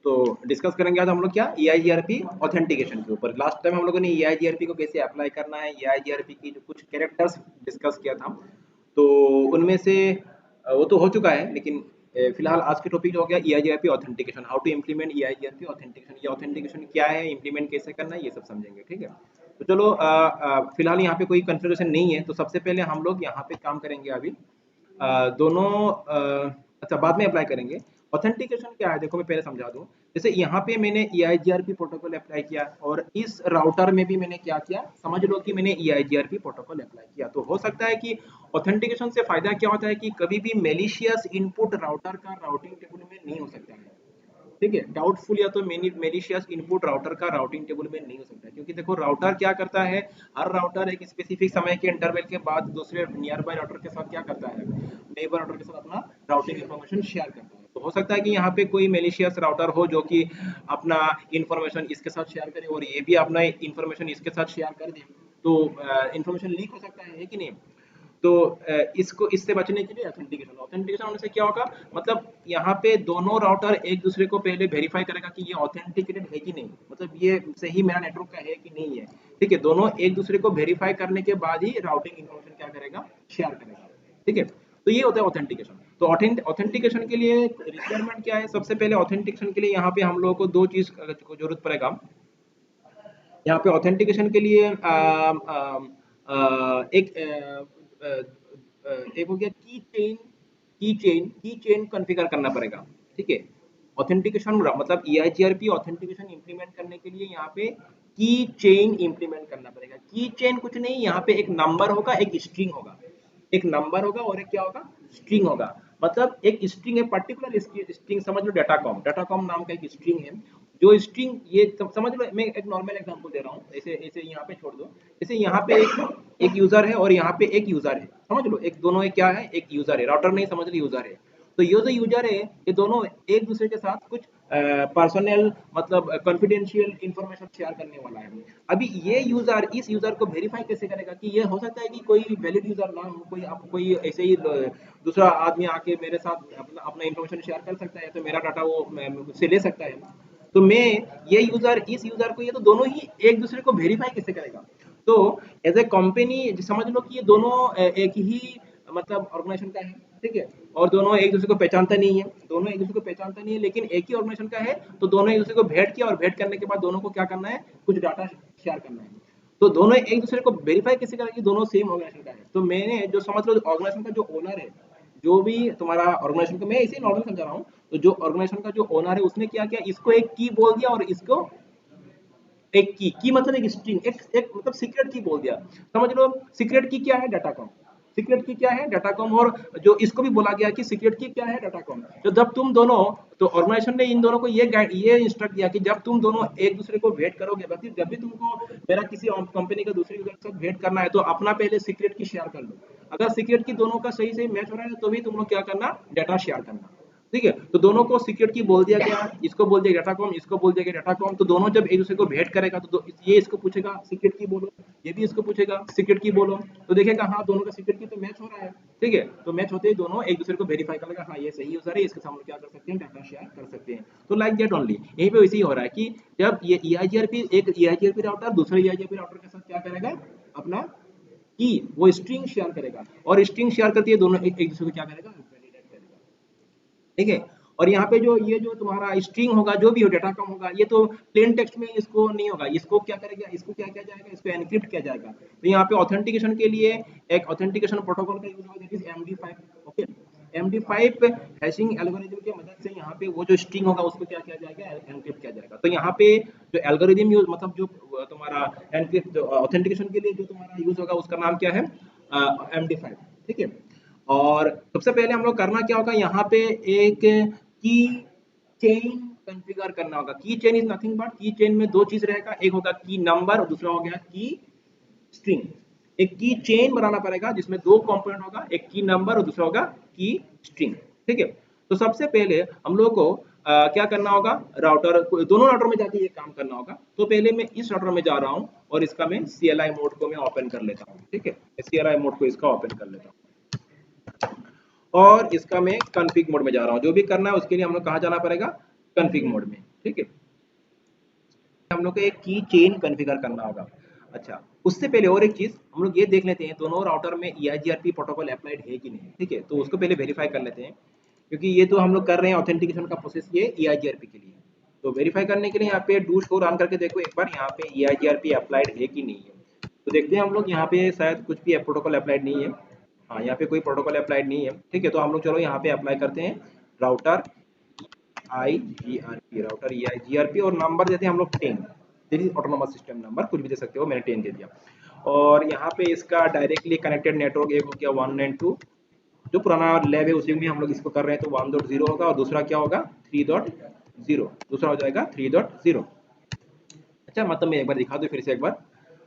तो डिस्कस करेंगे आज हम लोग क्या EIGRP ऑथेंटिकेशन के ऊपर। लास्ट टाइम हम लोगों ने EIGRP को कैसे अप्लाई करना है, EIGRP की जो कुछ कैरेक्टर्स डिस्कस किया था, तो उनमें से वो तो हो चुका है, लेकिन फिलहाल आज के टॉपिक जो हो गया EIGRP authentication, how to implement EIGRP authentication. ये ऑथेंटिकेशन क्या है, इम्प्लीमेंट कैसे करना है, ये सब समझेंगे। ठीक है, तो चलो फिलहाल यहाँ पे कोई कंफ्यूजन नहीं है, तो सबसे पहले हम लोग यहाँ पे काम करेंगे अभी दोनों अच्छा बाद में अप्लाई करेंगे। ऑथेंटिकेशन क्या है देखो मैं पहले समझा दूं। जैसे यहाँ पे मैंने EIGRP प्रोटोकॉल अप्लाई किया और इस राउटर में भी मैंने क्या किया, समझ लो कि मैंने EIGRP प्रोटोकॉल अप्लाई किया। तो हो सकता है कि ऑथेंटिकेशन से फायदा क्या होता है कि कभी भी मेलिशियस इनपुट राउटर का राउटिंग टेबल में नहीं हो सकता है। ठीक है, डाउटफुल या तो मेलिशियस इनपुट राउटर का राउटिंग टेबल में नहीं हो सकता, क्योंकि देखो राउटर क्या करता है, हर राउटर एक स्पेसिफिक समय के इंटरवल के बाद दूसरे नियर बाय राउटर के साथ क्या करता है, नेबर राउटर के साथ अपना राउटिंग इंफॉर्मेशन शेयर करता है। तो हो सकता है कि यहाँ पे कोई मेलिशियस राउटर हो जो कि अपना इंफॉर्मेशन इसके साथ शेयर करे और ये भी अपना इंफॉर्मेशन इसके साथ शेयर कर दे, तो इंफॉर्मेशन लीक हो सकता है कि नहीं। तो इसको इससे बचने के लिए ऑथेंटिकेशन होने से क्या होगा, मतलब यहाँ पे दोनों राउटर एक दूसरे को पहले वेरीफाई करेगा कि ये ऑथेंटिकेटेड है कि नहीं, मतलब ये सही मेरा नेटवर्क का है कि नहीं है। ठीक है, दोनों एक दूसरे को वेरीफाई करने के बाद ही राउटिंग इन्फॉर्मेशन क्या करेगा, शेयर करेगा। ठीक है, तो ये होता है ऑथेंटिकेशन। तो ऑथेंटिकेशन के लिए रिक्वायरमेंट क्या है, सबसे पहले ऑथेंटिकेशन के लिए यहाँ पे हम लोगों को दो चीज को जरूरत पड़ेगा। यहाँ पे ऑथेंटिकेशन के लिए एक एक हो गया की चेन कॉन्फ़िगर करना पड़ेगा। ठीक है, ऑथेंटिकेशन मतलब EIGRP ऑथेंटिकेशन इंप्लीमेंट करने के लिए यहाँ पे की चेन इंप्लीमेंट करना पड़ेगा। की चेन कुछ नहीं, यहाँ पे एक नंबर होगा, एक स्ट्रिंग होगा, एक नंबर होगा और एक क्या होगा, स्ट्रिंग होगा। मतलब एक स्ट्रिंग है, पर्टिकुलर स्ट्रिंग, समझ लो डाटाकॉम नाम का एक स्ट्रिंग है। जो स्ट्रिंग ये समझ लो, मैं एक नॉर्मल एग्जांपल दे रहा हूँ, ऐसे ऐसे यहाँ पे छोड़ दो। जैसे यहाँ पे एक यूजर है और यहाँ पे एक यूजर है, समझ लो एक दोनों एक क्या है, एक यूजर है, राउटर नहीं समझ लो, यूजर है। तो ये जो यूजर है ये दोनों एक दूसरे के साथ कुछ पर्सनल मतलब कॉन्फिडेंशियल इंफॉर्मेशन शेयर करने वाला है। अभी ये यूजर इस यूजर को वेरीफाई कैसे करेगा कि ये हो सकता है कि कोई वैलिड यूजर ना हो, कोई ऐसे ही दूसरा आदमी आके मेरे साथ अपना अपना इंफॉर्मेशन शेयर कर सकता है, तो मेरा डाटा वो मुझसे ले सकता है। तो मैं ये यूजर इस यूजर को, ये तो दोनों ही एक दूसरे को वेरीफाई कैसे करेगा। तो एज ए कंपनी समझ लो कि ये दोनों एक ही मतलब ऑर्गेनाइजेशन का है। ठीक है, और दोनों एक दूसरे को पहचानता नहीं है, दोनों एक दूसरे को पहचानता नहीं है, लेकिन एक ही ऑर्गेनाइजेशन का है। तो दोनों एक दूसरे को भेंट किया और भेंट करने के बाद दोनों को क्या करना है, कुछ डाटा शेयर करना है। तो दोनों एक दूसरे को वेरीफाई कैसे करेंगे कि दोनों सेम ऑर्गेनाइजेशन का है। तो मैंने जो समझ लो ऑर्गेनाइजेशन का जो ओनर है, जो भी तुम्हारा ऑर्गेनाइजेशन का, मैं इसे नॉर्मल समझा रहा हूँ, तो जो ऑर्गेनाइजेशन का जो ओनर है उसने क्या किया, इसको एक की बोल दिया और इसको एक की मतलब एक स्ट्रिंग, एक मतलब सीक्रेट की बोल दिया। समझ लो सीक्रेट की क्या है, डाटाकॉम। सीक्रेट की क्या है, डाटाकॉम। और जो इसको भी बोला गया कि सीक्रेट की क्या है, डाटाकॉम। तो जब तुम दोनों, तो ऑर्गेनाइजेशन ने इन दोनों को ये इंस्ट्रक्ट दिया कि जब तुम दोनों एक दूसरे को भेंट करोगे, जब भी तुमको मेरा किसी कंपनी का दूसरे यूजर के साथ भेंट करना है, तो अपना पहले सीक्रेट की शेयर कर लो। अगर सीक्रेट की दोनों का सही सही मैच हो रहा है तो भी तुम लोग क्या करना, डाटा शेयर करना। ठीक है, तो दोनों को सीक्रेट की बोल दिया गया, इसको बोल दिया डाटाकॉम, इसको बोल दिया गया डाटाकॉम। तो दोनों जब एक दूसरे को भेंट करेगा तो ये इसको पूछेगा सीक्रेट की बोलो, ये भी इसको पूछेगा सीक्रेट की बोलो। तो देखेगा हाँ दोनों का सीक्रेट की तो मैच हो रहा है। ठीक है, तो मैच होते ही दोनों एक दूसरे को वेरीफाई कर लेगा, हाँ ये सही यूजर है, इसके सामने क्या कर सकते हैं, डाटा शेयर कर सकते हैं। तो लाइक दैट ओनली, यहीं पे वैसे ही हो रहा है कि जब ये EIGRP एक EIGRP राउटर दूसरे EIGRP राउटर के साथ क्या करेगा, अपना की वो स्ट्रिंग शेयर करेगा, और स्ट्रिंग शेयर करती है दोनों एक दूसरे को क्या करेगा, वैलिडेट करेगा। ठीक है, और यहाँ पे जो ये जो तुम्हारा स्ट्रिंग होगा, जो भी हो डाटा कम होगा, ये तो प्लेन टेक्स्ट में इसको नहीं होगा, इसको क्या करेगा, इसको क्या किया जाएगा, इसको एनक्रिप्ट किया जाएगा। तो यहाँ पे ऑथेंटिकेशन के लिए एक ऑथेंटिकेशन प्रोटोकॉल का यूज होगा, that is MD5। Okay, MD5 hashing algorithm की मदद से यहाँ पे वो जो स्ट्रिंग होगा उसको क्या किया जाएगा, एनक्रिप्ट किया जाएगा। तो यहाँ पे जो एल्गोरिथम यूज मतलब जो तुम्हारा एनक्रिप्ट ऑथेंटिकेशन के लिए जो तुम्हारा यूज होगा उसका नाम क्या है, MD5। ठीक है, और सबसे पहले हम लोग करना क्या होगा, यहाँ पे एक की चेन कॉन्फ़िगर करना होगा। की चेन इज नथिंग बट, की चेन में दो चीज रहेगा, एक होगा की नंबर और दूसरा हो गया की स्ट्रिंग। एक की चेन बनाना पड़ेगा जिसमें दो कंपोनेंट होगा, एक की नंबर और दूसरा होगा की स्ट्रिंग। ठीक है, तो सबसे पहले हम लोग को क्या करना होगा, राउटर दोनों राउटर में जाके ये काम करना होगा। तो पहले मैं इस राउटर में जा रहा हूँ और इसका मैं CLI मोड को मैं ओपन कर लेता हूँ। ठीक है, CLI मोड को इसका ओपन कर लेता हूँ और इसका मैं कॉन्फ़िग मोड में जा रहा हूँ। जो भी करना है उसके लिए हम लोग कहाँ जाना पड़ेगा, कॉन्फ़िग मोड में। ठीक है, हम लोग को एक की चेन कॉन्फ़िगर करना होगा। अच्छा, उससे पहले और एक चीज़ हम लोग ये देख लेते हैं दोनों राउटर में EIGRP प्रोटोकॉल अप्लाइड है कि नहीं है, ठीक है? तो उसको पहले वेरीफाई कर लेते हैं, क्योंकि ये तो हम लोग कर रहे हैं ऑथेंटिकेशन का प्रोसेस ये EIGRP के लिए। तो वेरीफाई करने के लिए यहाँ पे डू शो रन करके देखो एक बार यहाँ पे EIGRP अप्लाइड है कि नहीं है। तो देखते हैं हम लोग यहाँ पे शायद कुछ भी प्रोटोकॉल अप्लाइड नहीं है। हाँ, यहाँ पे कोई प्रोटोकॉल अप्लाइड नहीं है, ठीक है? तो हम लोग चलो यहाँ पे अप्लाई करते हैं राउटर IGRP, राउटर EIGRP और नंबर देते हैं हम लोग 10। This is autonomous system number, कुछ भी दे सकते हो, मैंने 10 दे दिया। और यहाँ पे इसका डायरेक्टली कनेक्टेड नेटवर्क एक हो गया 192, जो पुराना लैब है उसी में हम लोग इसको कर रहे हैं, तो 1.0 होगा और दूसरा क्या होगा 3.0, दूसरा हो जाएगा 3.0। अच्छा, मतलब मैं एक बार दिखा दूं फिर से एक बार।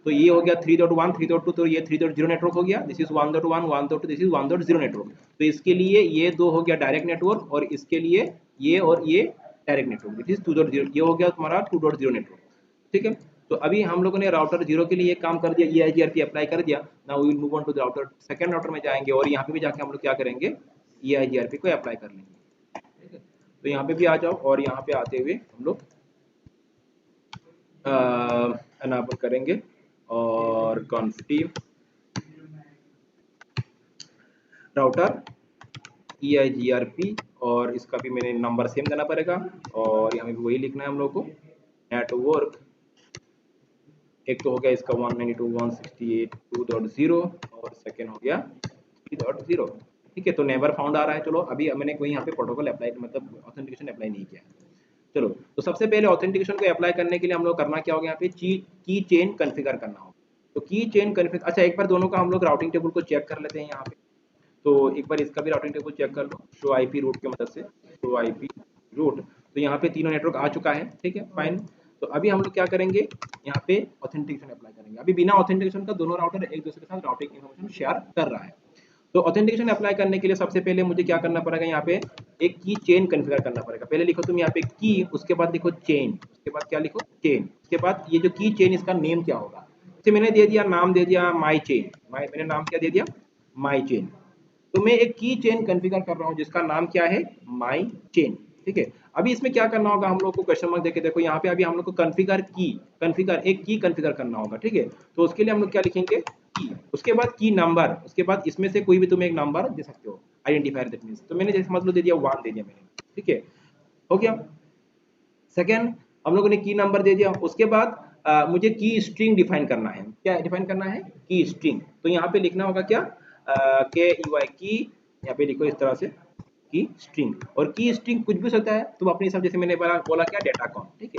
तो ये हो गया 3.1 3.2, तो ये 3.0 नेटवर्क हो गया। This is 1.1 1.2, this is 1.0 network. तो इसके लिए ये दो हो गया डायरेक्ट नेटवर्क और इसके लिए ये और ये डायरेक्ट नेटवर्क, दिस इज 2.0। ये हो गया तुम्हारा 2.0 नेटवर्क, ठीक है। तो अभी हम लोगों ने राउटर जीरो के लिए काम कर दिया, EIGRP अप्लाई कर दिया। Now we will move on to the router second router में जाएंगे और यहाँ पे भी जाके हम लोग क्या करेंगे, EIGRP को अप्लाई कर लेंगे, ठीक है। तो यहाँ पे भी आ जाओ और यहाँ पे आते हुए हम लोग एनाबल करेंगे और कॉन्फिग राउटर EIGRP और इसका भी मैंने नंबर सेम देना पड़ेगा और यहाँ पे वही लिखना है हम लोग को। नेटवर्क एक तो हो गया इसका 192.168.2.0 और सेकेंड हो गया 3.0, ठीक है। तो नेवर फाउंड आ रहा है। चलो अभी मैंने कोई यहाँ पे प्रोटोकॉल अप्लाई मतलब ऑथेंटिकेशन अप्लाई नहीं किया है। चलो, तो सबसे पहले ऑथेंटिकेशन को अप्लाई करने के लिए हम लोग करना क्या होगा, यहाँ पे की चेन कॉन्फ़िगर करना होगा। तो की चेन कॉन्फ़िगर, अच्छा एक बार दोनों का हम लोग राउटिंग टेबल को चेक कर लेते हैं यहाँ पे। तो एक बार इसका भी राउटिंग टेबल चेक कर लो शो आईपी रूट की मदद से। शो आईपी रूट, तो यहाँ पे तीनों नेटवर्क आ चुका है, ठीक है, फाइन। तो अभी हम लोग क्या करेंगे, यहाँ पे ऑथेंटिकेशन अप्लाई करेंगे। अभी बिना ऑथेंटिकेशन का दोनों राउटर एक दूसरे के साथ राउटिंग इन्फॉर्मेशन शेयर कर रहा है। तो ऑथेंटिकेशन अप्लाई करने के लिए सबसे पहले मुझे क्या करना पड़ेगा, यहाँ पे एक की चेन कॉन्फ़िगर करना पड़ेगा। पहले लिखो तुम यहाँ पे की, उसके बाद लिखो चेन, उसके बाद क्या लिखो चेन, उसके बाद ये जो की चेन इसका नेम क्या होगा। तो मैंने दे दिया, नाम दे दिया माई चेन, मैंने नाम क्या दे दिया, माई चेन। तो मैं एक की चेन कॉन्फ़िगर कर रहा हूँ जिसका नाम क्या है, माई चेन, ठीक है। अभी इसमें क्या करना होगा, हम लोग को क्वेश्चन मार्क देके देखो यहाँ पे, अभी हम लोग को कॉन्फ़िगर एक की कॉन्फ़िगर करना होगा, ठीक है। तो उसके लिए हम लोग क्या लिखेंगे, की, उसके बाद की नंबर, उसके बाद इसमें से कोई भी तुम एक नंबर दे सकते हो, आइडेंटिफायर दैट मींस। तो मैंने जैसे मतलब दे दिया 1 दे दिया मैंने, ठीक है, हो गया। सेकेंड, हम लोगों ने की नंबर दे दिया। उसके बाद मुझे की स्ट्रिंग डिफाइन करना है। क्या डिफाइन करना है, की स्ट्रिंग। तो यहाँ पे लिखना होगा क्या, के यू आई की, यहाँ पे लिखो इस तरह से की स्ट्रिंग। और की स्ट्रिंग कुछ भी हो सकता है, तुम अपने हिसाब, जैसे मैंने बोला क्या, डाटा कॉम, ठीक है।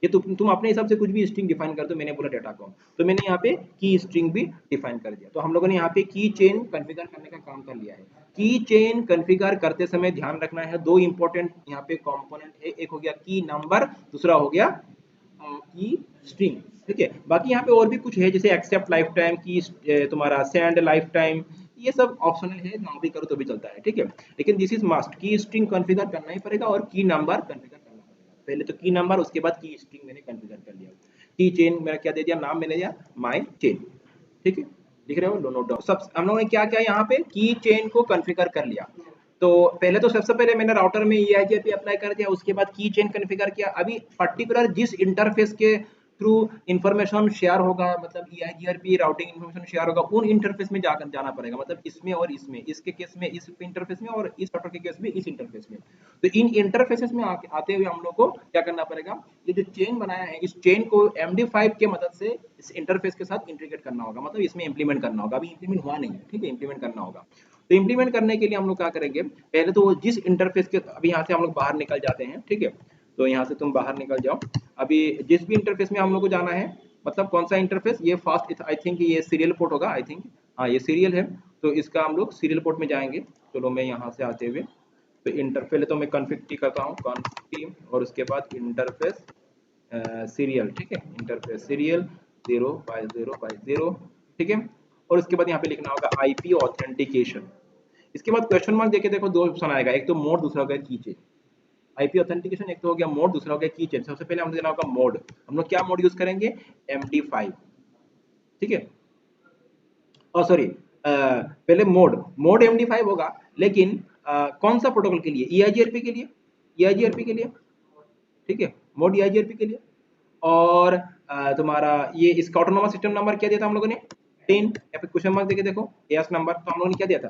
ये तुम अपने हिसाब से कुछ भी स्ट्रिंग डिफाइन कर दो, मैंने बोला डाटा कॉम, तो मैंने यहाँ पे की स्ट्रिंग भी डिफाइन कर दिया। तो हम लोगों ने यहाँ पे की चेन कॉन्फ़िगर करने का काम कर लिया है। की चेन कॉन्फ़िगर करते समय ध्यान रखना है, दो इंपॉर्टेंट यहाँ पे कंपोनेंट है, एक हो गया की नंबर, दूसरा हो गया की स्ट्रिंग, ठीक है। बाकी यहाँ पे और भी कुछ है, जैसे एक्सेप्ट लाइफ टाइम की, तुम्हारा सेंड लाइफ टाइम, ये सब ऑप्शनल है, ना भी करो तो भी चलता है, ठीक है। लेकिन दिस इज मस्ट, की स्ट्रिंग कॉन्फ़िगर करना ही पड़ेगा और की नंबर कॉन्फ़िगर करना पड़ेगा। पहले तो की नंबर, उसके बाद की स्ट्रिंग मैंने कॉन्फ़िगर कर लिया। की चेन मेरा क्या दे दिया, नाम मैंने दिया माई चेन, ठीक है, लिख रहे हो, नोट डाउन। सब हम लोगों ने क्या किया, यहाँ पे की चेन को कॉन्फ़िगर कर लिया। तो पहले तो सबसे पहले मैंने राउटर में EIGRP अप्लाई कर दिया, उसके बाद की चेन कॉन्फ़िगर किया। अभी पर्टिकुलर जिस इंटरफेस के थ्रू इंफॉर्मेशन शेयर होगा, मतलब EIGRP राउटिंग इंफॉर्मेशन शेयर होगा, उन इंटरफेस में जाकर जाना पड़ेगा, मतलब इसमें और इसमें, इसके केस में इस इंटरफेस में और इस राउटर के केस में इस इंटरफेस में। तो इन इंटरफेसेस में आते हुए हम लोग को क्या करना पड़ेगा, ये जो चेन बनाया है, इस चेन को MD5 के मदद से इस इंटरफेस के साथ इंटीग्रेट करना होगा, मतलब इसमें इंप्लीमेंट करना होगा। अभी इंप्लीमेंट हुआ नहीं है, ठीक है, इंप्लीमेंट करना होगा। तो इंप्लीमेंट करने के लिए हम लोग क्या करेंगे, पहले तो जिस इंटरफेस के, अभी यहाँ से हम लोग बाहर निकल जाते हैं, ठीक है। तो यहाँ से तुम बाहर निकल जाओ। अभी जिस भी इंटरफेस में हम लोग को जाना है, मतलब कौन सा इंटरफेस, ये फास्ट, आई थिंक ये सीरियल पोर्ट होगा, आई थिंक, हाँ ये सीरियल है। तो इसका हम लोग सीरियल पोर्ट में जाएंगे। चलो मैं यहाँ से आते हुए, तो इंटर पहले तो मैं कॉन्फ़िग टी करता हूँ, कॉन्फ़िग टी, और उसके बाद इंटरफेस सीरियल, ठीक है, इंटरफेस सीरियल 0 बाय 0 ठीक है। और उसके बाद यहाँ पे लिखना होगा आईपी ऑथेंटिकेशन। इसके बाद क्वेश्चन मार्क देके देखो, दो ऑप्शन आएगा, एक तो मोड, दूसरा होगा की चेन। आईपी ऑथेंटिकेशन एक तो हो गया मोड, दूसरा हो गया की चेन। सबसे पहले हम देना होगा मोड। हम लोग क्या मोड यूज करेंगे, MD5, ठीक है। और सॉरी, पहले मोड MD5 होगा, लेकिन कौन सा प्रोटोकॉल के लिए, EIGRP के लिए, EIGRP के लिए, ठीक है। मोड EIGRP के लिए। और तुम्हारा ये इसका ऑटोनोमस सिस्टम नंबर क्या दिया था हम लोगों ने 10, या फिर क्वेश्चन मार्क देके देखो एएस नंबर, तो हम लोगों ने क्या दिया था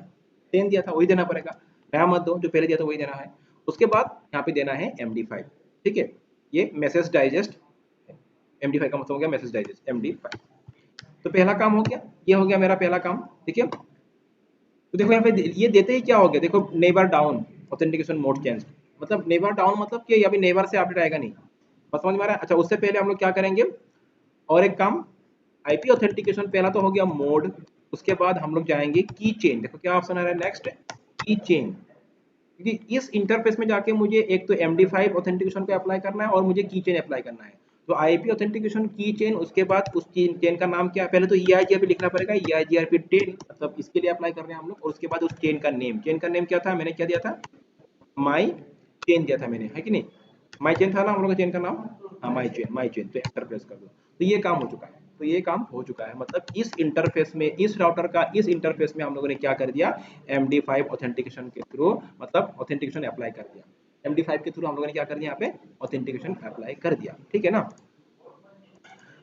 10 दिया था, वही देना पड़ेगा, नया मत दो, जो पहले दिया था वही देना है। उसके बाद यहाँ पे देना है MD5, ठीक है, ये मैसेज डाइजेस्ट, MD5 का मतलब हो गया मैसेज डाइजेस्ट MD5। तो पहला काम हो गया, ये हो गया मेरा पहला काम, ठीक है। तो देखो यहाँ पे ये देते ही क्या हो गया, देखो neighbour down authentication mode change, मतलब नेबर डाउन मतलब कि अभी नेबर से अपडेट आएगा नहीं, बस समझ में आ रहा है। अच्छा उससे पहले हम लोग क्या करेंगे, और एक काम, आईपी ऑथेंटिकेशन पहला तो हो गया मोड, उसके बाद हम लोग जाएंगे की चेन, देखो क्या ऑप्शन आ रहा है नेक्स्ट, की चेन, क्योंकि इस इंटरफेस में जाके मुझे एक तो MD5 ऑथेंटिकेशन को अप्लाई करना है और मुझे की चेन अप्लाई करना है। तो आईपी ऑथेंटिकेशन की चेन, उसके बाद उस चेन का नाम क्या है, पहले तो EIGRP लिखना पड़ेगा, EIGRP 10, मतलब इसके लिए अप्लाई कर रहे हैं हम लोग, और उसके बाद उस चेन का नेम क्या था, मैंने क्या दिया था, माई चेन दिया था मैंने, है कि नहीं, माई चेन था ना हम लोग का चेन का नाम, हाँ माई चेन, तो एंटर प्रेस कर दो। तो ये काम हो चुका है, तो ये काम हो चुका है, मतलब इस इंटरफेस में, इस राउटर का इस इंटरफेस में हम लोगों ने क्या कर दिया, MD5 ऑथेंटिकेशन के थ्रू, मतलब ऑथेंटिकेशन अप्लाई कर दिया, MD5 के थ्रू हम लोगों ने क्या कर दिया, यहाँ पे ऑथेंटिकेशन अप्लाई कर दिया, ठीक है ना।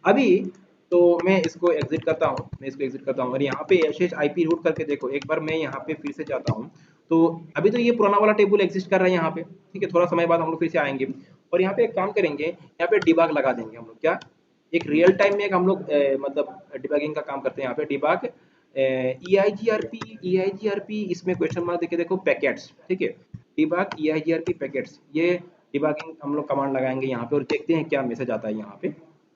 अभी तो मैं इसको एग्जिट करता हूँ, मैं इसको एग्जिट करता हूँ, और यहाँ पे SSIP रूट करके देखो एक बार, मैं यहाँ पे फिर से जाता हूँ, तो अभी तो ये पुराना वाला टेबल एग्जिस्ट कर रहा है यहाँ पे, ठीक है, थोड़ा समय बाद हम लोग फिर से आएंगे, और यहाँ पे एक काम करेंगे, यहाँ पे डिबग लगा देंगे हम लोग, क्या एक रियल टाइम में एक हम लोग मतलब डिबगिंग का काम करते हैं यहाँ पे, डिबग EIGRP इसमें क्वेश्चन मार्क देके देखो पैकेट्स, ठीक है, डिबग EIGRP पैकेट्स, ये डिबगिंग हम लोग कमांड लगाएंगे यहाँ पे और देखते हैं क्या मैसेज आता है यहाँ पे,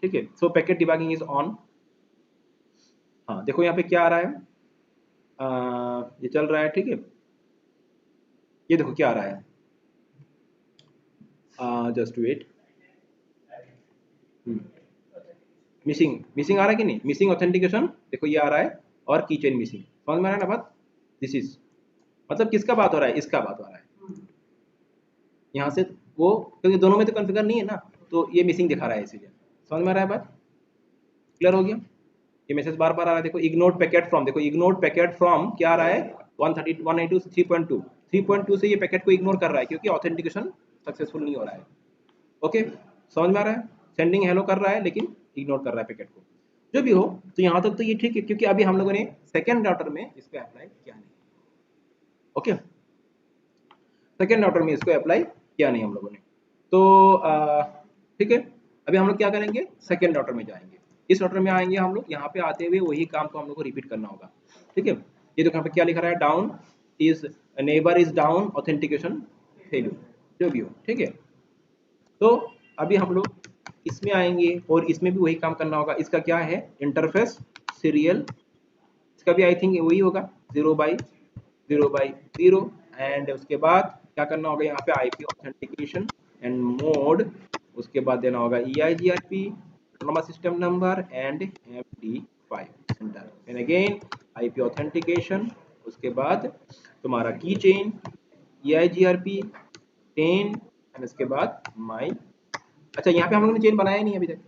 ठीक है। सो पैकेट डिबगिंग इज ऑन, हाँ देखो यहाँ पे क्या आ रहा है, ये चल रहा है, ठीक है, ये देखो क्या आ रहा है, जस्ट वेट, मिसिंग मिसिंग आ रहा है कि नहीं, मिसिंग ऑथेंटिकेशन देखो ये आ रहा है, और की चेन मिसिंग, समझ में आ रहा है ना बात, दिस इज, मतलब किसका बात हो रहा है, इसका बात हो रहा है यहाँ से, वो क्योंकि दोनों में तो कॉन्फ़िगर नहीं है ना, तो ये मिसिंग दिखा रहा है इसीलिए, समझ में आ रहा है बात, क्लियर हो गया। ये मैसेज बार बार आ रहा है, देखो इग्नोर्ड पैकेट फ्रॉम, देखो इग्नोर्ड पैकेट फ्रॉम क्या आ रहा है, 130 182 3.2 3.2 से ये पैकेट को इग्नोर कर रहा है, क्योंकि ऑथेंटिकेशन सक्सेसफुल नहीं हो रहा है, ओके, समझ में आ रहा है, सेंडिंग हेलो कर रहा है लेकिन इग्नोर कर रहा है पैकेट को, जो भी हो, तो यहाँ तक तो ये ठीक है, क्योंकि अभी हम लोगों ने सेकेंड राउटर में इसको अप्लाई किया नहीं, ओके, सेकेंड राउटर में इसको अप्लाई किया नहीं हम लोगों ने, तो ठीक है, अभी हम लोग क्या करेंगे, सेकेंड राउटर में जाएंगे, इस राउटर में आएंगे हम लोग, यहाँ पे आते हुए वही काम को हम लोग को रिपीट करना होगा, ठीक है। ये देखो यहाँ पे क्या लिखा रहा है, down is neighbour is down authentication failure, जो भी हो, ठीक है। तो अभी हम लोग इसमें आएंगे और इसमें भी वही काम करना होगा, इसका क्या है, इंटरफेस सीरियल, इसका भी आई थिंक वही होगा 0/0/0, एंड उसके बाद क्या करना होगा, यहाँ पे आईपी ऑथेंटिकेशन एंड मोड, उसके बाद देना होगा EIGRP autonomous system number and MD5 enter, and again IP authentication, उसके बाद तुम्हारा की चेन EIGRP 10, एंड उसके बाद माई, अच्छा यहाँ पे हम लोगों ने चेन बनाया नहीं अभी तक,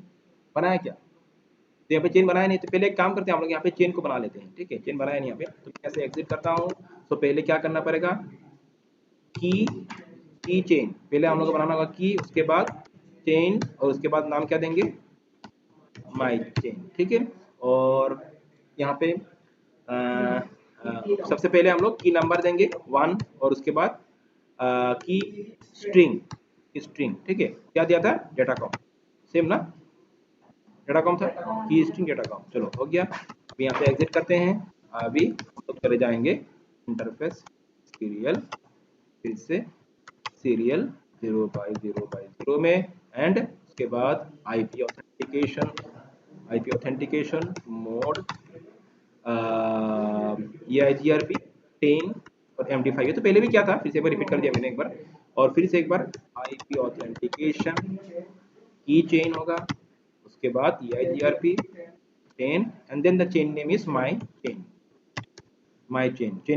बनाया क्या, तो यहाँ पे चेन बनाया नहीं, तो पहले एक काम करते हैं हम लोग, यहाँ पे चेन को बना लेते हैं, ठीक है, चेन बनाया नहीं यहाँ पे, तो मैं ऐसे एग्जिट करता हूँ, तो पहले क्या करना पड़ेगा, की चेन, पहले हम लोग को बनाना होगा की, उसके बाद चेन, और उसके बाद नाम क्या देंगे, माई चेन, ठीक है। और यहाँ पे सबसे पहले हम लोग की नंबर देंगे 1, और उसके बाद की स्ट्रिंग, स्ट्रिंग, ठीक है, क्या दिया था, डेटा कॉम, सेम ना, डेटा कॉम था, की स्ट्रिंग डेटा कॉम, चलो हो गया। अभी यहाँ पे एग्जिट करते हैं, अभी हम लोग चले जाएंगे इंटरफेस सीरियल, फिर से सीरियल 0/0/0 में, एंड उसके बाद IP authentication, IP authentication mode, EIGRP 10 और MD5, ये तो पहले भी क्या था, फिर से एक बार रिपीट कर दिया मैंने एक बार, और फिर से एक बार आईपी ऑथेंटिकेशन की चेन होगा, उसके बाद EIGRP 10, and then the chain name is my chain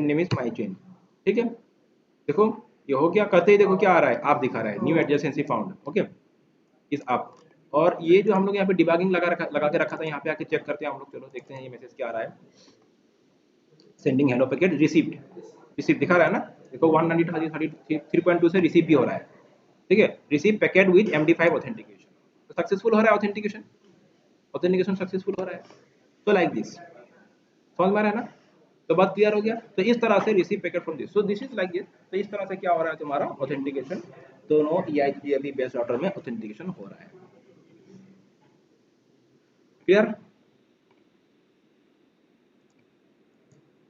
name is my chain, ठीक है। देखो ये हो गया, करते ही देखो क्या आ रहा है, आप दिखा रहा है न्यू एडजेसेंसी फाउंड, ओके, इस आप, और ये जो हम लोग यहाँ पे डिबगिंग लगा के रखा था, यहाँ पे आके चेक करते हैं हम लोग, चलो देखते हैं ये मैसेज क्या आ रहा है, sending hello packet received, receive दिखा रहा है ना, देखो 193.2 से रिसीव भी हो रहा है, ठीक है, receive packet with MD5 authentication, तो सक्सेसफुल हो रहा है ऑथेंटिकेशन, ऑथेंटिकेशन सक्सेसफुल हो रहा है। तो लाइक दिस, समझ में आ रहा है ना? तो बात क्लियर हो गया। तो इस तरह से receive packet from this, so this is like this. तो इस तरह से क्या हो रहा है तुम्हारा ऑथेंटिकेशन, दोनों EIGRP बेस्ड ऑर्डर में ऑथेंटिकेशन हो रहा है। क्लियर?